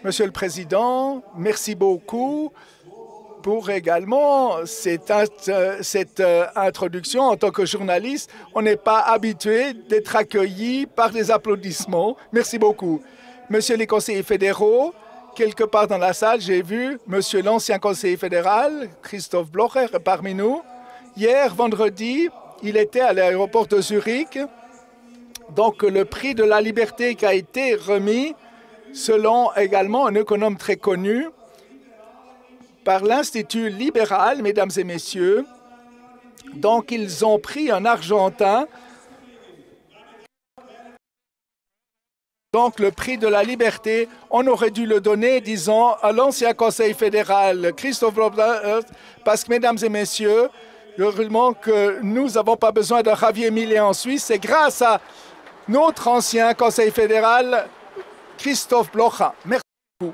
Monsieur le Président, merci beaucoup pour également cette introduction. En tant que journaliste, on n'est pas habitué d'être accueilli par des applaudissements. Merci beaucoup. Monsieur les conseillers fédéraux, quelque part dans la salle, j'ai vu monsieur l'ancien conseiller fédéral, Christoph Blocher, parmi nous. Hier, vendredi, il était à l'aéroport de Zurich. Donc, le prix de la liberté qui a été remis, selon également un économe très connu, par l'Institut libéral, mesdames et messieurs. Donc, ils ont pris un Argentin. Donc, le prix de la liberté, on aurait dû le donner, disons, à l'ancien Conseil fédéral, Christophe Blocher, parce que, mesdames et messieurs, heureusement que nous n'avons pas besoin de Javier Milei en Suisse. C'est grâce à notre ancien Conseil fédéral, Christoph Blocher. Merci beaucoup.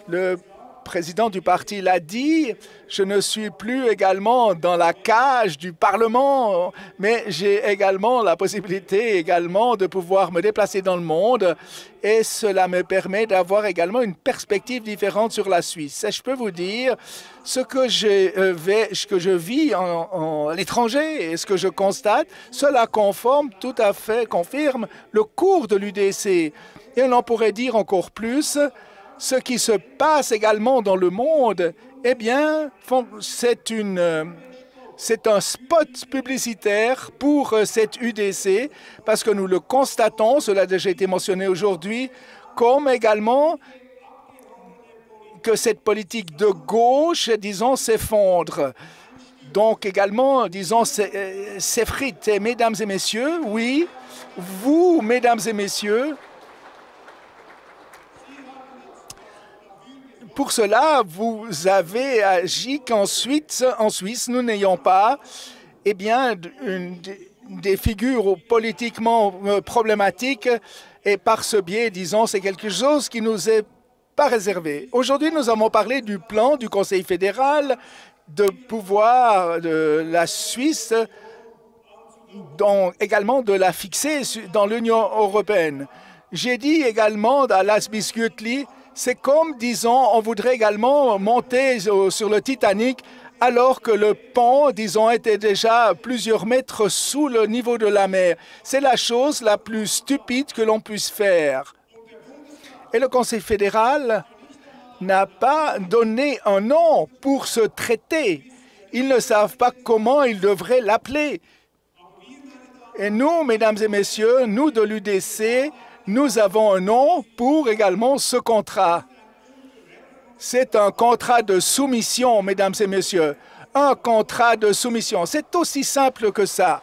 Le président du parti l'a dit, je ne suis plus également dans la cage du Parlement, mais j'ai également la possibilité également de pouvoir me déplacer dans le monde et cela me permet d'avoir également une perspective différente sur la Suisse. Et je peux vous dire, ce que je vis à l'étranger et ce que je constate, cela confirme le cours de l'UDC. Et on en pourrait dire encore plus. Ce qui se passe également dans le monde, eh bien, c'est un spot publicitaire pour cette UDC, parce que nous le constatons, cela a déjà été mentionné aujourd'hui, comme également que cette politique de gauche, disons, s'effondre. Donc également, disons, s'effrite. Et mesdames et messieurs, oui, vous, mesdames et messieurs, pour cela, vous avez agi qu'ensuite, en Suisse, nous n'ayons pas eh bien, des figures politiquement problématiques et par ce biais, disons, c'est quelque chose qui nous est pas réservé. Aujourd'hui, nous avons parlé du plan du Conseil fédéral de pouvoir de la Suisse, également de la fixer dans l'Union européenne. J'ai dit également à Las Biscuitli, c'est comme, disons, on voudrait également monter sur le Titanic alors que le pont, disons, était déjà plusieurs mètres sous le niveau de la mer. C'est la chose la plus stupide que l'on puisse faire. Et le Conseil fédéral n'a pas donné un nom pour ce traité. Ils ne savent pas comment ils devraient l'appeler. Et nous, mesdames et messieurs, nous de l'UDC, nous avons un nom pour également ce contrat. C'est un contrat de soumission, mesdames et messieurs. Un contrat de soumission. C'est aussi simple que ça.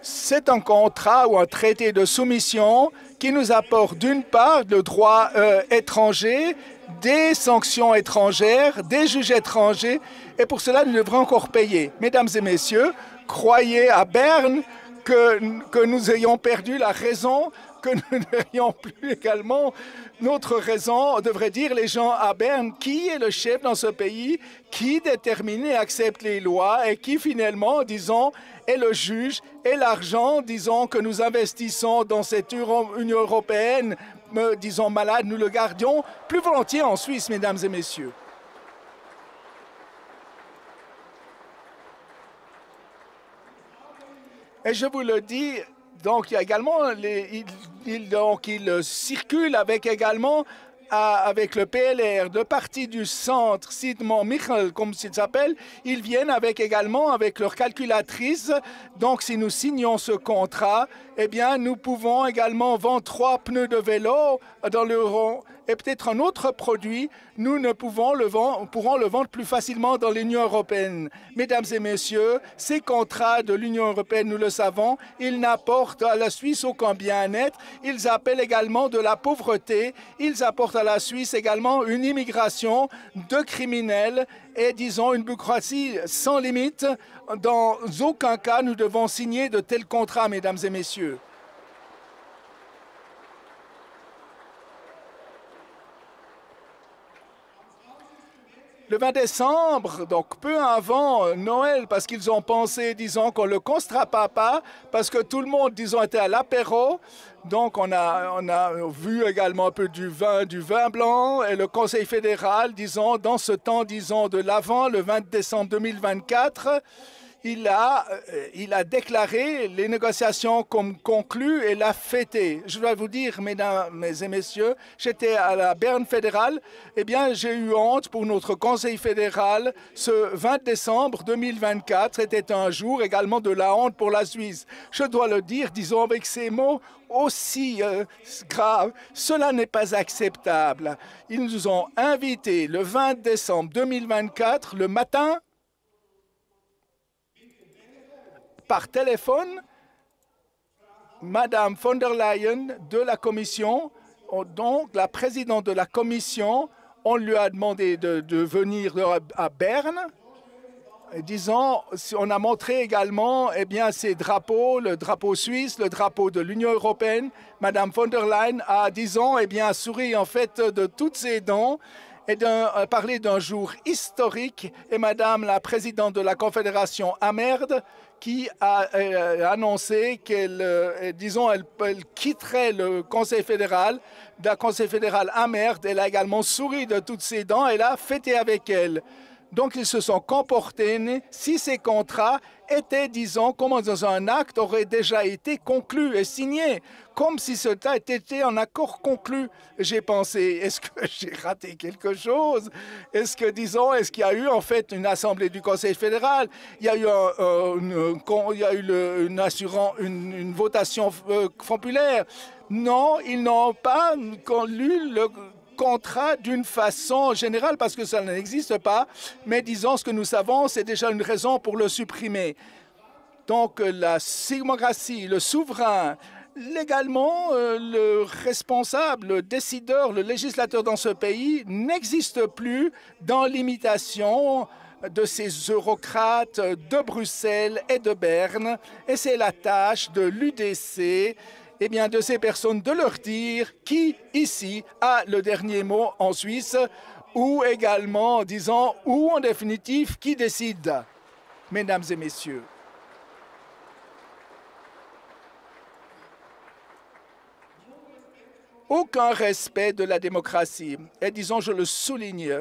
C'est un contrat ou un traité de soumission qui nous apporte d'une part le droit étranger, des sanctions étrangères, des juges étrangers, et pour cela, nous devrons encore payer. Mesdames et messieurs, croyez à Berne que nous ayons perdu la raison, que nous n'ayons plus également notre raison. On devrait dire les gens à Berne qui est le chef dans ce pays, qui détermine et accepte les lois et qui finalement, disons, est le juge et l'argent, disons, que nous investissons dans cette Union européenne, disons, malade, nous le gardions plus volontiers en Suisse, mesdames et messieurs. Et je vous le dis, donc il y a également, il circule avec également avec le PLR, de partis du centre, Sidmon Michel, comme il s'appelle, ils viennent également avec leur calculatrice. Donc, si nous signons ce contrat, eh bien, nous pouvons également vendre 3 pneus de vélo dans l'euro et peut-être un autre produit. Nous ne pourrons le vendre plus facilement dans l'Union européenne. Mesdames et messieurs, ces contrats de l'Union européenne, nous le savons, ils n'apportent à la Suisse aucun bien-être. Ils appellent également de la pauvreté. Ils apportent à la Suisse également une immigration de criminels et, disons, une bureaucratie sans limite. Dans aucun cas, nous devons signer de tels contrats, mesdames et messieurs. Le 20 décembre, donc peu avant Noël, parce qu'ils ont pensé, disons, qu'on ne le constatera pas, parce que tout le monde, disons, était à l'apéro. Donc, on a vu également un peu du vin blanc, et le Conseil fédéral, disons, dans ce temps, disons, de l'Avent, le 20 décembre 2024, il a déclaré les négociations comme conclues et l'a fêté. Je dois vous dire, mesdames et messieurs, j'étais à la Berne fédérale. Eh bien, j'ai eu honte pour notre Conseil fédéral. Ce 20 décembre 2024 était un jour également de la honte pour la Suisse. Je dois le dire, disons avec ces mots aussi graves, cela n'est pas acceptable. Ils nous ont invités le 20 décembre 2024, le matin, par téléphone, Madame von der Leyen de la Commission, donc la présidente de la Commission, on lui a demandé de venir à Berne. Disons, on a montré également eh bien, ces drapeaux, le drapeau suisse, le drapeau de l'Union européenne. Madame von der Leyen a, disons, eh bien, souri en fait de toutes ses dents et parlé d'un jour historique. Et Madame la présidente de la Confédération Amerde qui a annoncé qu'elle, disons, elle quitterait le Conseil fédéral, d'un Conseil fédéral Amerde. Elle a également souri de toutes ses dents et l'a fêté avec elle. Donc, ils se sont comportés si ces contrats étaient, disons, comme dans un acte aurait déjà été conclu et signé, comme si cela était un accord conclu. J'ai pensé, est-ce que j'ai raté quelque chose? Est-ce que, disons, est-ce qu'il y a eu en fait une assemblée du Conseil fédéral? Il y a eu, une votation populaire? Non, ils n'ont pas lu le contrat d'une façon générale parce que ça n'existe pas, mais disons ce que nous savons, c'est déjà une raison pour le supprimer. Donc la démocratie, le souverain, légalement le responsable, le décideur, le législateur dans ce pays n'existe plus dans l'imitation de ces eurocrates de Bruxelles et de Berne, et c'est la tâche de l'UDC, eh bien, de ces personnes de leur dire qui, ici, a le dernier mot en Suisse, ou également, disons, ou en définitive, qui décide, mesdames et messieurs. Aucun respect de la démocratie. Et disons, je le souligne,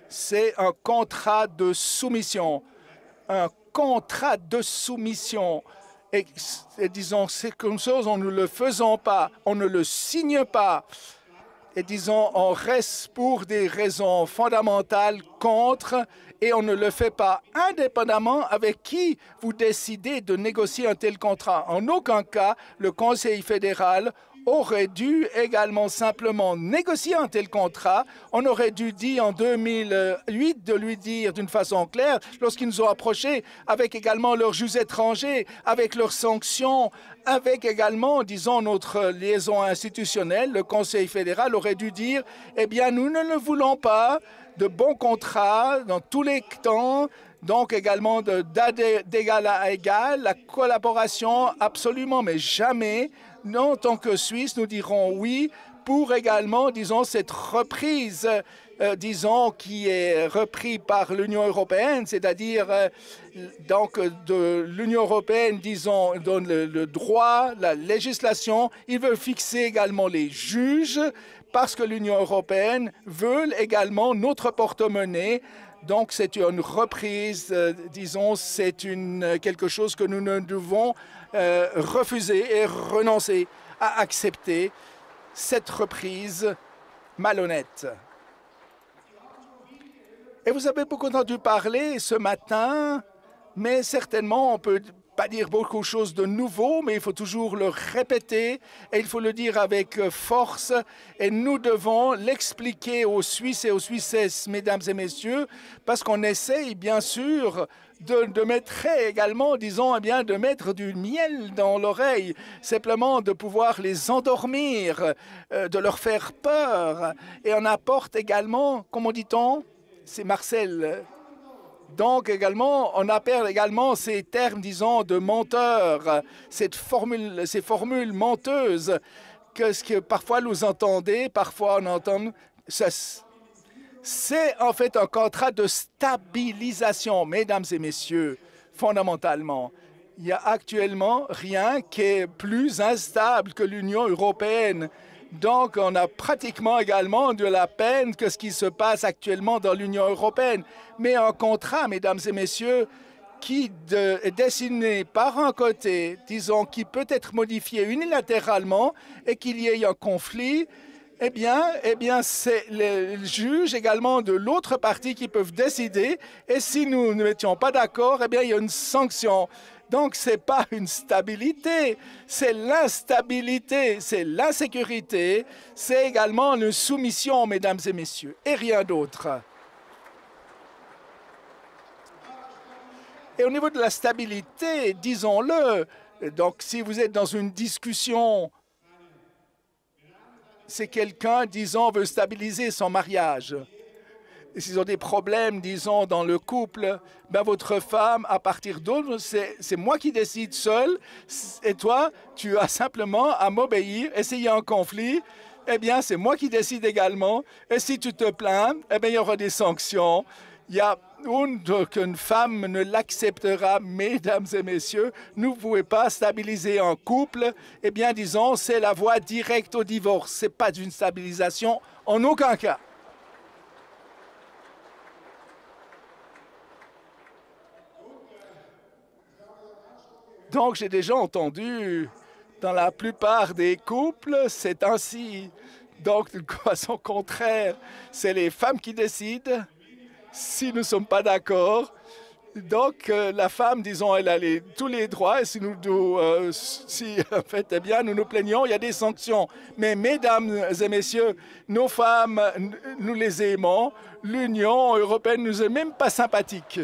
c'est un contrat de soumission. Un contrat de soumission. Et disons, c'est comme ça, on ne le faisons pas, on ne le signe pas. Et disons, on reste pour des raisons fondamentales contre et on ne le fait pas indépendamment avec qui vous décidez de négocier un tel contrat. En aucun cas, le Conseil fédéral aurait dû également simplement négocier un tel contrat. On aurait dû dire en 2008 de lui dire d'une façon claire, lorsqu'ils nous ont approchés, avec également leurs juges étrangers, avec leurs sanctions, avec également, disons, notre liaison institutionnelle, le Conseil fédéral aurait dû dire, eh bien, nous ne le voulons pas, de bons contrats dans tous les temps, donc également d'égal à égal, la collaboration absolument, mais jamais. Nous, en tant que Suisse, nous dirons oui pour également, disons, cette reprise, disons, qui est reprise par l'Union européenne, c'est-à-dire, donc, de l'Union européenne, disons, donne le droit, la législation. Ils veulent fixer également les juges parce que l'Union européenne veut également notre porte-monnaie. Donc, c'est une reprise, disons, c'est quelque chose que nous ne devons refuser et renoncer à accepter cette reprise malhonnête. Et vous avez beaucoup entendu parler ce matin, mais certainement on peut pas dire beaucoup de choses de nouveau, mais il faut toujours le répéter et il faut le dire avec force. Et nous devons l'expliquer aux Suisses et aux Suissesses, mesdames et messieurs, parce qu'on essaye bien sûr de mettre également, disons, eh bien, de mettre du miel dans l'oreille, simplement de pouvoir les endormir, de leur faire peur. Et on apporte également, comment dit-on, c'est Marcel. Donc également, on appelle également ces termes, disons, de menteurs, ces formules menteuses que parfois vous entendez, parfois on entend. C'est en fait un contrat de stabilisation, mesdames et messieurs, fondamentalement. Il n'y a actuellement rien qui est plus instable que l'Union européenne. Donc, on a pratiquement également de la peine que ce qui se passe actuellement dans l'Union européenne. Mais un contrat, mesdames et messieurs, qui est dessiné par un côté, disons, qui peut être modifié unilatéralement et qu'il y ait un conflit, eh bien, c'est les juges également de l'autre partie qui peuvent décider. Et si nous ne n'étions pas d'accord, eh bien, il y a une sanction. Donc, ce n'est pas une stabilité, c'est l'instabilité, c'est l'insécurité, c'est également une soumission, mesdames et messieurs, et rien d'autre. Et au niveau de la stabilité, disons-le, donc si vous êtes dans une discussion, c'est quelqu'un, disons, veut stabiliser son mariage. Et s'ils ont des problèmes, disons, dans le couple, ben votre femme, à partir d'autres, c'est moi qui décide seul, et toi, tu as simplement à m'obéir. Et s'il y a un conflit, eh bien, c'est moi qui décide également. Et si tu te plains, eh bien, il y aura des sanctions. Il y a qu'une femme ne l'acceptera, mesdames et messieurs. Vous ne pouvez pas stabiliser un couple. Eh bien, disons, c'est la voie directe au divorce. Ce n'est pas une stabilisation en aucun cas. Donc, j'ai déjà entendu, dans la plupart des couples, c'est ainsi. Donc, d'une façon contraire, c'est les femmes qui décident si nous ne sommes pas d'accord. Donc, la femme, disons, elle a tous les droits. Et si en fait, eh bien, nous nous plaignons, il y a des sanctions. Mais, mesdames et messieurs, nos femmes, nous les aimons. L'Union européenne ne nous est même pas sympathique.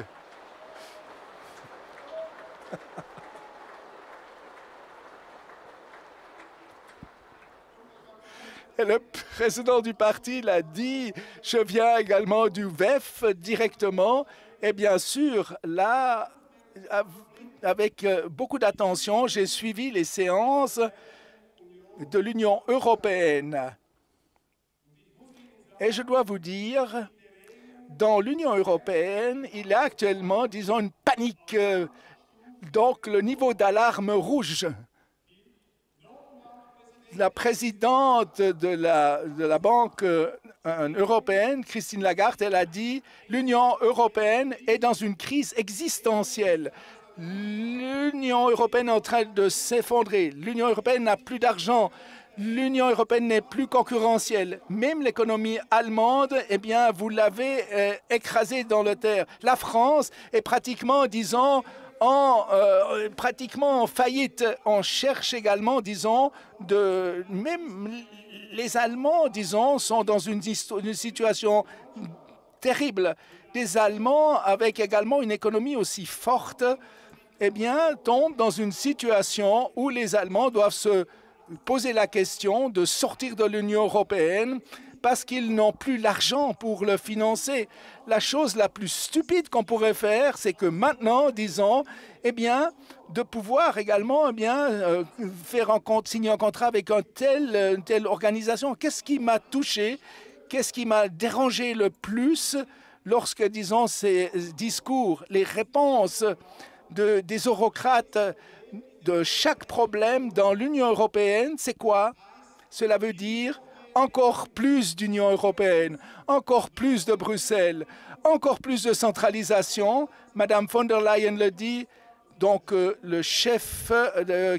Et le président du parti l'a dit, je viens également du VEF directement. Et bien sûr, là, avec beaucoup d'attention, j'ai suivi les séances de l'Union européenne. Et je dois vous dire, dans l'Union européenne, il y a actuellement, disons, une panique. Donc, le niveau d'alarme rouge. La présidente de la Banque européenne, Christine Lagarde, elle a dit « L'Union européenne est dans une crise existentielle. L'Union européenne est en train de s'effondrer. L'Union européenne n'a plus d'argent. L'Union européenne n'est plus concurrentielle. Même l'économie allemande, eh bien, vous l'avez écrasée dans le terre. La France est pratiquement, disons, pratiquement en faillite. On cherche également, disons, même les Allemands, disons, sont dans une situation terrible. Des Allemands, avec également une économie aussi forte, eh bien, tombent dans une situation où les Allemands doivent se poser la question de sortir de l'Union européenne parce qu'ils n'ont plus l'argent pour le financer. La chose la plus stupide qu'on pourrait faire, c'est que maintenant, disons, eh bien, de pouvoir également signer un contrat avec une telle organisation. Qu'est-ce qui m'a touché? Qu'est-ce qui m'a dérangé le plus lorsque, disons, ces discours, les réponses des eurocrates de chaque problème dans l'Union européenne, c'est quoi? Cela veut dire encore plus d'Union européenne, encore plus de Bruxelles, encore plus de centralisation. Madame von der Leyen le dit, donc le chef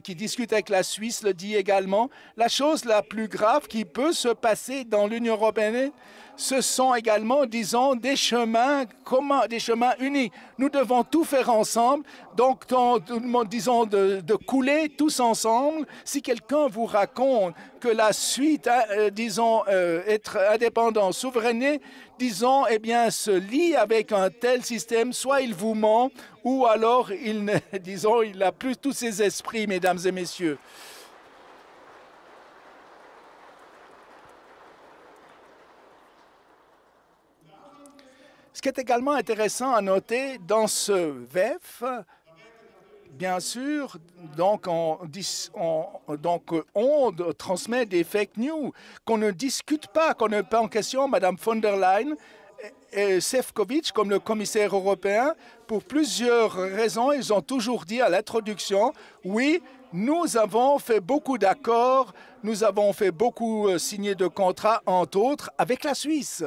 qui discute avec la Suisse le dit également. La chose la plus grave qui peut se passer dans l'Union européenne, ce sont également, disons, des chemins communs, des chemins unis. Nous devons tout faire ensemble, donc disons de couler tous ensemble. Si quelqu'un vous raconte que la suite, disons, être indépendant, souveraineté, disons, eh bien, se lie avec un tel système, soit il vous ment, ou alors, disons, il n'a plus tous ses esprits, mesdames et messieurs. Ce qui est également intéressant à noter dans ce VEF, bien sûr, donc on transmet des fake news qu'on ne discute pas, qu'on ne met pas en question. Madame von der Leyen, Et Šefčovič, comme le commissaire européen, pour plusieurs raisons, ils ont toujours dit à l'introduction, oui, nous avons fait beaucoup d'accords, nous avons fait beaucoup signé de contrats, entre autres, avec la Suisse.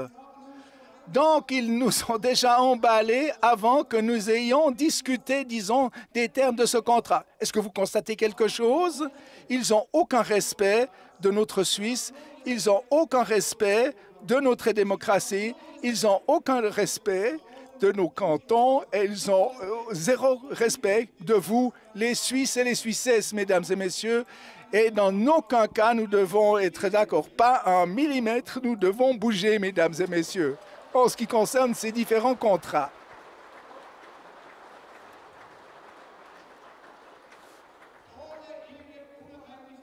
Donc, ils nous ont déjà emballés avant que nous ayons discuté, disons, des termes de ce contrat. Est-ce que vous constatez quelque chose? Ils n'ont aucun respect de notre Suisse, ils n'ont aucun respect de notre démocratie, ils n'ont aucun respect de nos cantons et ils ont zéro respect de vous, les Suisses et les Suissesses, mesdames et messieurs. Et dans aucun cas, nous devons être d'accord. Pas un millimètre, nous devons bouger, mesdames et messieurs, en ce qui concerne ces différents contrats.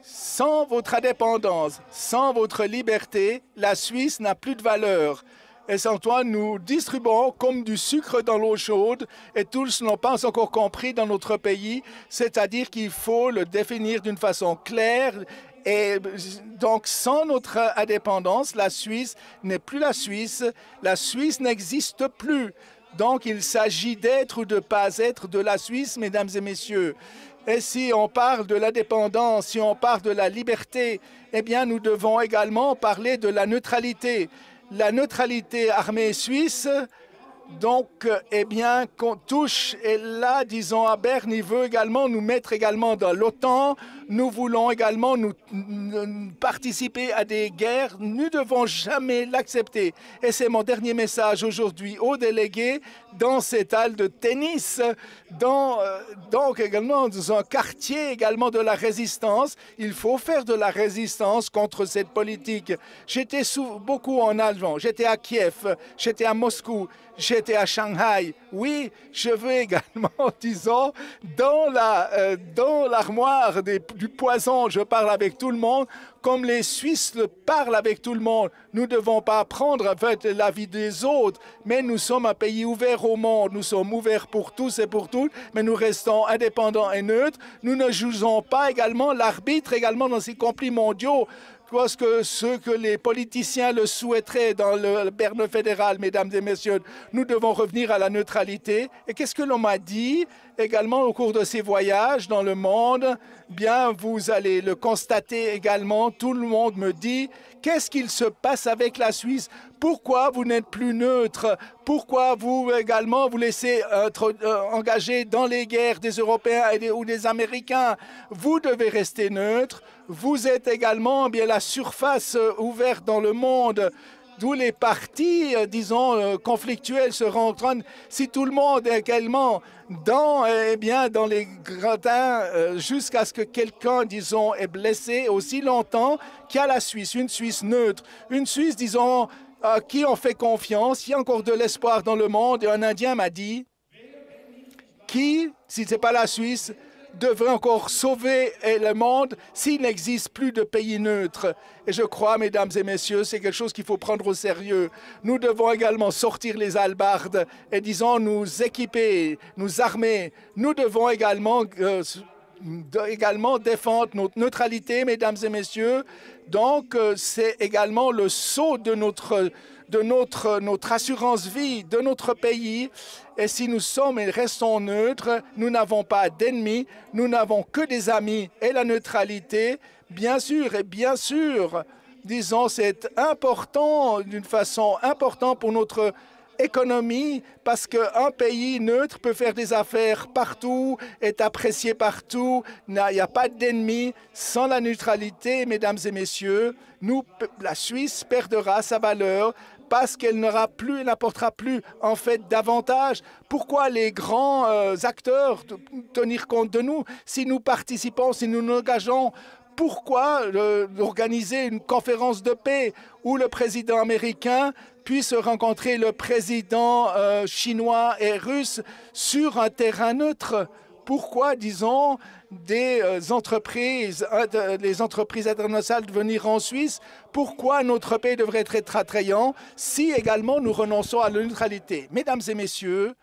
Sans votre indépendance, sans votre liberté, la Suisse n'a plus de valeur. Et sans toi, nous distribuons comme du sucre dans l'eau chaude et tous n'ont pas encore compris dans notre pays, c'est-à-dire qu'il faut le définir d'une façon claire. Et donc, sans notre indépendance, la Suisse n'est plus la Suisse n'existe plus. Donc, il s'agit d'être ou de ne pas être de la Suisse, mesdames et messieurs. Et si on parle de l'indépendance, si on parle de la liberté, eh bien, nous devons également parler de la neutralité. La neutralité armée suisse, donc, eh bien, qu'on touche, et là, disons, à Berne, il veut également nous mettre également dans l'OTAN. Nous voulons également nous participer à des guerres. Nous ne devons jamais l'accepter. Et c'est mon dernier message aujourd'hui aux délégués dans cette halle de tennis, donc également dans un quartier également de la résistance. Il faut faire de la résistance contre cette politique. J'étais beaucoup en Allemagne, j'étais à Kiev, j'étais à Moscou, j'étais à Shanghai. Oui, je veux également, disons, dans l'armoire du poison, je parle avec tout le monde, comme les Suisses le parlent avec tout le monde. Nous ne devons pas prendre en fait l'avis des autres, mais nous sommes un pays ouvert au monde. Nous sommes ouverts pour tous et pour toutes, mais nous restons indépendants et neutres. Nous ne jouons pas également l'arbitre également dans ces conflits mondiaux. Parce que ce que les politiciens le souhaiteraient dans le Berne fédéral, mesdames et messieurs, nous devons revenir à la neutralité. Et qu'est-ce que l'on m'a dit également au cours de ces voyages dans le monde? Bien, vous allez le constater également. Tout le monde me dit, qu'est-ce qu'il se passe avec la Suisse? Pourquoi vous n'êtes plus neutre? Pourquoi vous également vous laissez être engagé dans les guerres des Européens ou des Américains? Vous devez rester neutre. Vous êtes également bien la surface ouverte dans le monde, d'où les partis, disons, conflictuels seront en train. Si tout le monde est également dans les gradins jusqu'à ce que quelqu'un, disons, est blessé aussi longtemps qu'il y a la Suisse, une Suisse neutre, une Suisse, disons, à qui on fait confiance, il y a encore de l'espoir dans le monde. Et un Indien m'a dit, qui, si ce n'est pas la Suisse, devrait encore sauver le monde s'il n'existe plus de pays neutres. Et je crois, mesdames et messieurs, c'est quelque chose qu'il faut prendre au sérieux. Nous devons également sortir les hallebardes et, disons, nous équiper, nous armer. Nous devons également défendre notre neutralité, mesdames et messieurs. Donc, c'est également le sceau de notre assurance vie, de notre pays. Et si nous sommes et restons neutres, nous n'avons pas d'ennemis, nous n'avons que des amis. Et la neutralité, bien sûr, disons, c'est important, d'une façon importante pour notre économie, parce qu'un pays neutre peut faire des affaires partout, est apprécié partout, il n'y a pas d'ennemis. Sans la neutralité, mesdames et messieurs, la Suisse perdra sa valeur parce qu'elle n'apportera plus en fait davantage. Pourquoi les grands acteurs tenir compte de nous si nous participons, si nous nous engageons? Pourquoi organiser une conférence de paix où le président américain puisse rencontrer le président chinois et russe sur un terrain neutre? Pourquoi, disons, les entreprises internationales de venir en Suisse? Pourquoi notre pays devrait être attrayant si également nous renonçons à la neutralité? Mesdames et messieurs,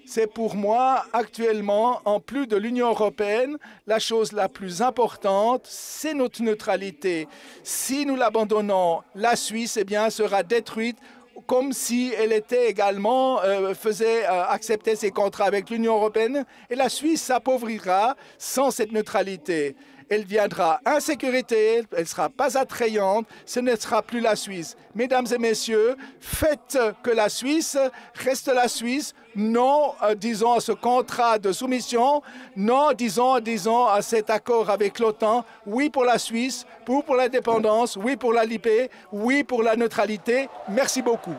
c'est pour moi actuellement, en plus de l'Union européenne, la chose la plus importante, c'est notre neutralité. Si nous l'abandonnons, la Suisse, eh bien, sera détruite comme si elle était également faisait accepter ses contrats avec l'Union européenne, et la Suisse s'appauvrira sans cette neutralité. Elle viendra insécurité, elle ne sera pas attrayante, ce ne sera plus la Suisse. Mesdames et messieurs, faites que la Suisse reste la Suisse, non, disons, à ce contrat de soumission, non, disons, à cet accord avec l'OTAN, oui pour la Suisse, oui pour l'indépendance, oui pour la liberté, oui pour la neutralité. Merci beaucoup.